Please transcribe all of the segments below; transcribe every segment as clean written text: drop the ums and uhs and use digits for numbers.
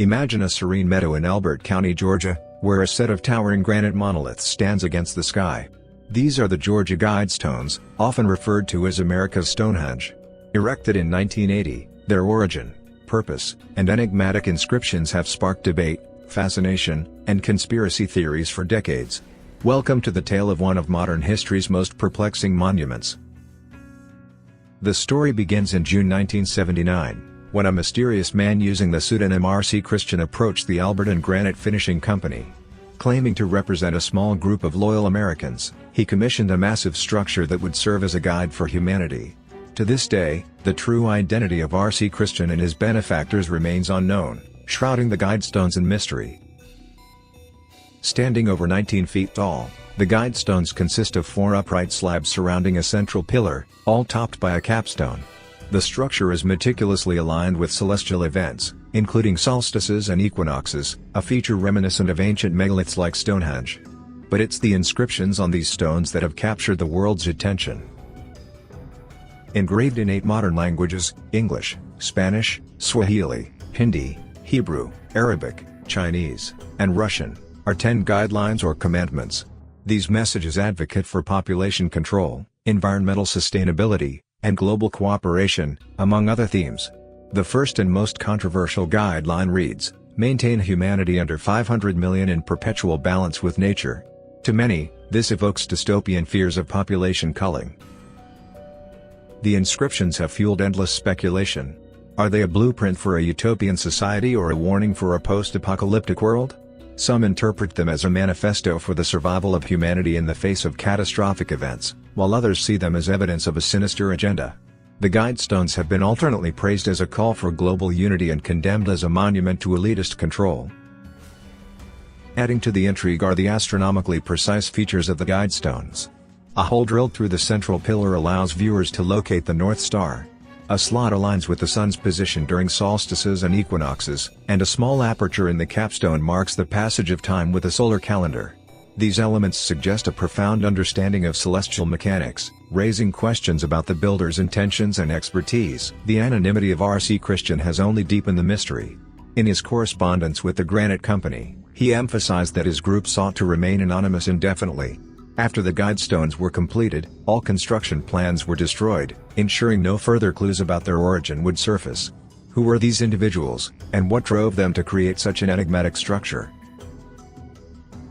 Imagine a serene meadow in Elbert County, Georgia, where a set of towering granite monoliths stands against the sky. These are the Georgia Guidestones, often referred to as America's Stonehenge. Erected in 1980, their origin, purpose, and enigmatic inscriptions have sparked debate, fascination, and conspiracy theories for decades. Welcome to the tale of one of modern history's most perplexing monuments. The story begins in June 1979, when a mysterious man using the pseudonym R.C. Christian approached the Alberton Granite Finishing Company. Claiming to represent a small group of loyal Americans, he commissioned a massive structure that would serve as a guide for humanity. To this day, the true identity of R.C. Christian and his benefactors remains unknown, shrouding the Guidestones in mystery. Standing over 19 feet tall, the Guidestones consist of 4 upright slabs surrounding a central pillar, all topped by a capstone. The structure is meticulously aligned with celestial events, including solstices and equinoxes, a feature reminiscent of ancient megaliths like Stonehenge. But it's the inscriptions on these stones that have captured the world's attention. Engraved in 8 modern languages, English, Spanish, Swahili, Hindi, Hebrew, Arabic, Chinese, and Russian, are 10 guidelines or commandments. These messages advocate for population control, environmental sustainability, and global cooperation, among other themes. The first and most controversial guideline reads, "Maintain humanity under 500 million in perpetual balance with nature." To many, this evokes dystopian fears of population culling. The inscriptions have fueled endless speculation. Are they a blueprint for a utopian society or a warning for a post-apocalyptic world? Some interpret them as a manifesto for the survival of humanity in the face of catastrophic events, while others see them as evidence of a sinister agenda. The Guidestones have been alternately praised as a call for global unity and condemned as a monument to elitist control. Adding to the intrigue are the astronomically precise features of the Guidestones. A hole drilled through the central pillar allows viewers to locate the North Star. A slot aligns with the sun's position during solstices and equinoxes, and a small aperture in the capstone marks the passage of time with a solar calendar. These elements suggest a profound understanding of celestial mechanics, raising questions about the builder's intentions and expertise. The anonymity of R.C. Christian has only deepened the mystery. In his correspondence with the Granite Company, he emphasized that his group sought to remain anonymous indefinitely. After the Guidestones were completed, all construction plans were destroyed, ensuring no further clues about their origin would surface. Who were these individuals, and what drove them to create such an enigmatic structure?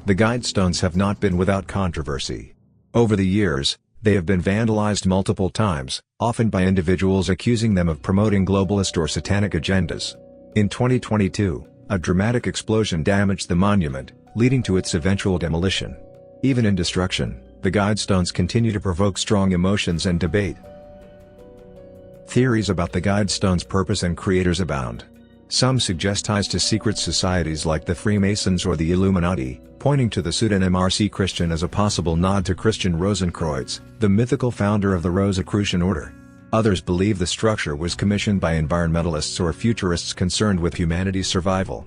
The Guidestones have not been without controversy. Over the years, they have been vandalized multiple times, often by individuals accusing them of promoting globalist or satanic agendas. In 2022, a dramatic explosion damaged the monument, leading to its eventual demolition. Even in destruction, the Guidestones continue to provoke strong emotions and debate. Theories about the Guidestones' purpose and creators abound. Some suggest ties to secret societies like the Freemasons or the Illuminati, pointing to the pseudonym R.C. Christian as a possible nod to Christian Rosenkreuz, the mythical founder of the Rosicrucian order. Others believe the structure was commissioned by environmentalists or futurists concerned with humanity's survival.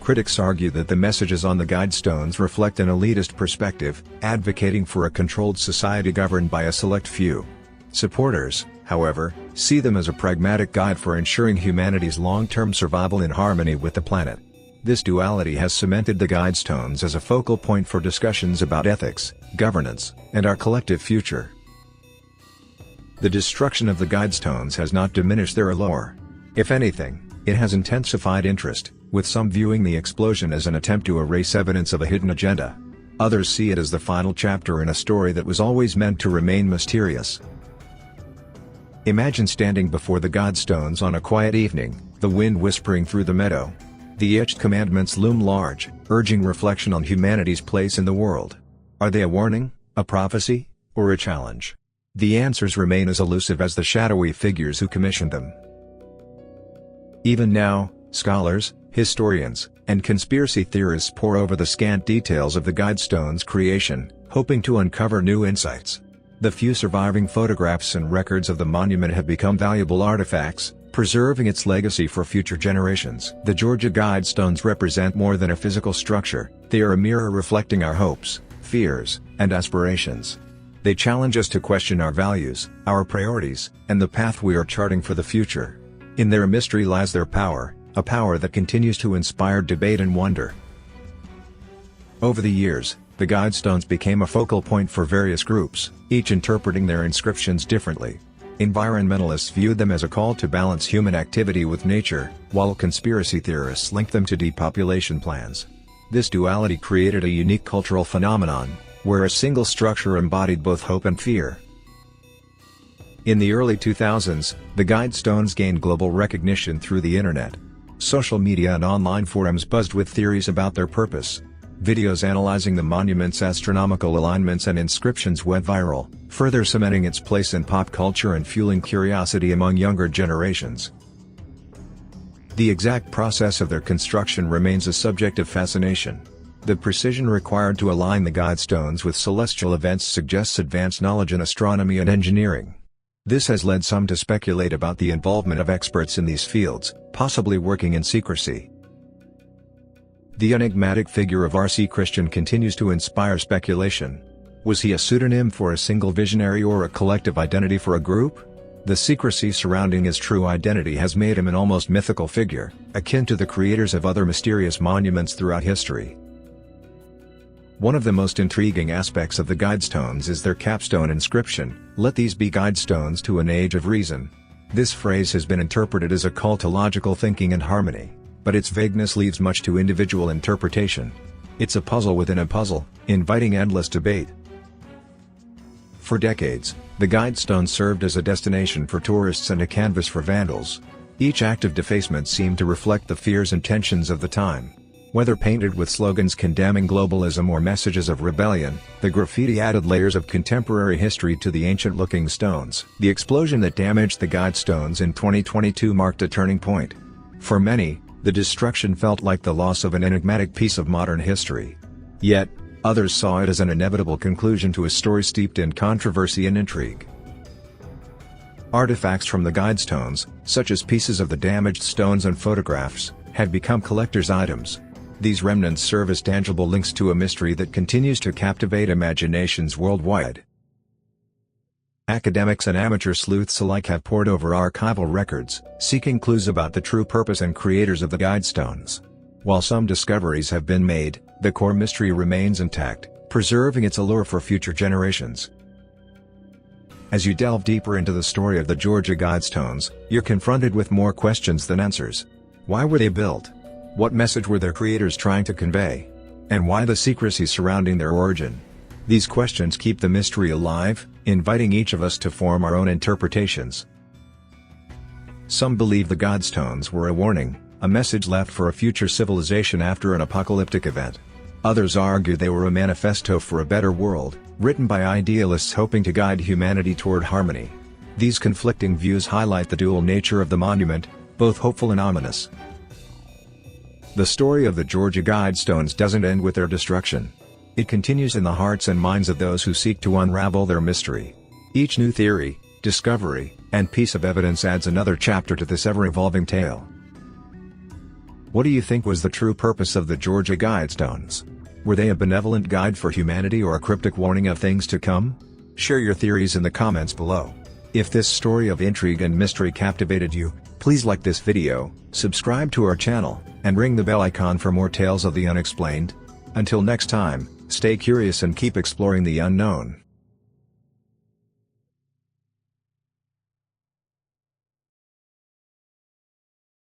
Critics argue that the messages on the Guidestones reflect an elitist perspective, advocating for a controlled society governed by a select few. Supporters, however, see them as a pragmatic guide for ensuring humanity's long-term survival in harmony with the planet. This duality has cemented the Guidestones as a focal point for discussions about ethics, governance, and our collective future. The destruction of the Guidestones has not diminished their allure. If anything, it has intensified interest, with some viewing the explosion as an attempt to erase evidence of a hidden agenda. Others see it as the final chapter in a story that was always meant to remain mysterious. Imagine standing before the Guidestones on a quiet evening, the wind whispering through the meadow. The etched commandments loom large, urging reflection on humanity's place in the world. Are they a warning, a prophecy, or a challenge? The answers remain as elusive as the shadowy figures who commissioned them. Even now, scholars, historians, and conspiracy theorists pore over the scant details of the Guidestones' creation, hoping to uncover new insights. The few surviving photographs and records of the monument have become valuable artifacts, preserving its legacy for future generations. The Georgia Guidestones represent more than a physical structure, they are a mirror reflecting our hopes, fears, and aspirations. They challenge us to question our values, our priorities, and the path we are charting for the future. In their mystery lies their power, a power that continues to inspire debate and wonder. Over the years, the Guidestones became a focal point for various groups, each interpreting their inscriptions differently. Environmentalists viewed them as a call to balance human activity with nature, while conspiracy theorists linked them to depopulation plans. This duality created a unique cultural phenomenon, where a single structure embodied both hope and fear. In the early 2000s, the Guidestones gained global recognition through the internet. Social media and online forums buzzed with theories about their purpose. Videos analyzing the monument's astronomical alignments and inscriptions went viral, further cementing its place in pop culture and fueling curiosity among younger generations. The exact process of their construction remains a subject of fascination. The precision required to align the Guidestones with celestial events suggests advanced knowledge in astronomy and engineering. This has led some to speculate about the involvement of experts in these fields, possibly working in secrecy. The enigmatic figure of R.C. Christian continues to inspire speculation. Was he a pseudonym for a single visionary or a collective identity for a group? The secrecy surrounding his true identity has made him an almost mythical figure, akin to the creators of other mysterious monuments throughout history. One of the most intriguing aspects of the Guidestones is their capstone inscription, "Let these be Guidestones to an age of reason." This phrase has been interpreted as a call to logical thinking and harmony, but its vagueness leaves much to individual interpretation. It's a puzzle within a puzzle, inviting endless debate. For decades, the Guidestones served as a destination for tourists and a canvas for vandals. Each act of defacement seemed to reflect the fears and tensions of the time. Whether painted with slogans condemning globalism or messages of rebellion, the graffiti added layers of contemporary history to the ancient-looking stones. The explosion that damaged the Guidestones in 2022 marked a turning point. For many, the destruction felt like the loss of an enigmatic piece of modern history. Yet, others saw it as an inevitable conclusion to a story steeped in controversy and intrigue. Artifacts from the Guidestones, such as pieces of the damaged stones and photographs, had become collector's items. These remnants serve as tangible links to a mystery that continues to captivate imaginations worldwide. Academics and amateur sleuths alike have pored over archival records, seeking clues about the true purpose and creators of the Guidestones. While some discoveries have been made, the core mystery remains intact, preserving its allure for future generations. As you delve deeper into the story of the Georgia Guidestones, you're confronted with more questions than answers. Why were they built? What message were their creators trying to convey? And why the secrecy surrounding their origin? These questions keep the mystery alive, inviting each of us to form our own interpretations. Some believe the Guidestones were a warning, a message left for a future civilization after an apocalyptic event. Others argue they were a manifesto for a better world, written by idealists hoping to guide humanity toward harmony. These conflicting views highlight the dual nature of the monument, both hopeful and ominous. The story of the Georgia Guidestones doesn't end with their destruction. It continues in the hearts and minds of those who seek to unravel their mystery. Each new theory, discovery, and piece of evidence adds another chapter to this ever-evolving tale. What do you think was the true purpose of the Georgia Guidestones? Were they a benevolent guide for humanity or a cryptic warning of things to come? Share your theories in the comments below. If this story of intrigue and mystery captivated you, please like this video, subscribe to our channel, and ring the bell icon for more tales of the unexplained. Until next time, stay curious and keep exploring the unknown.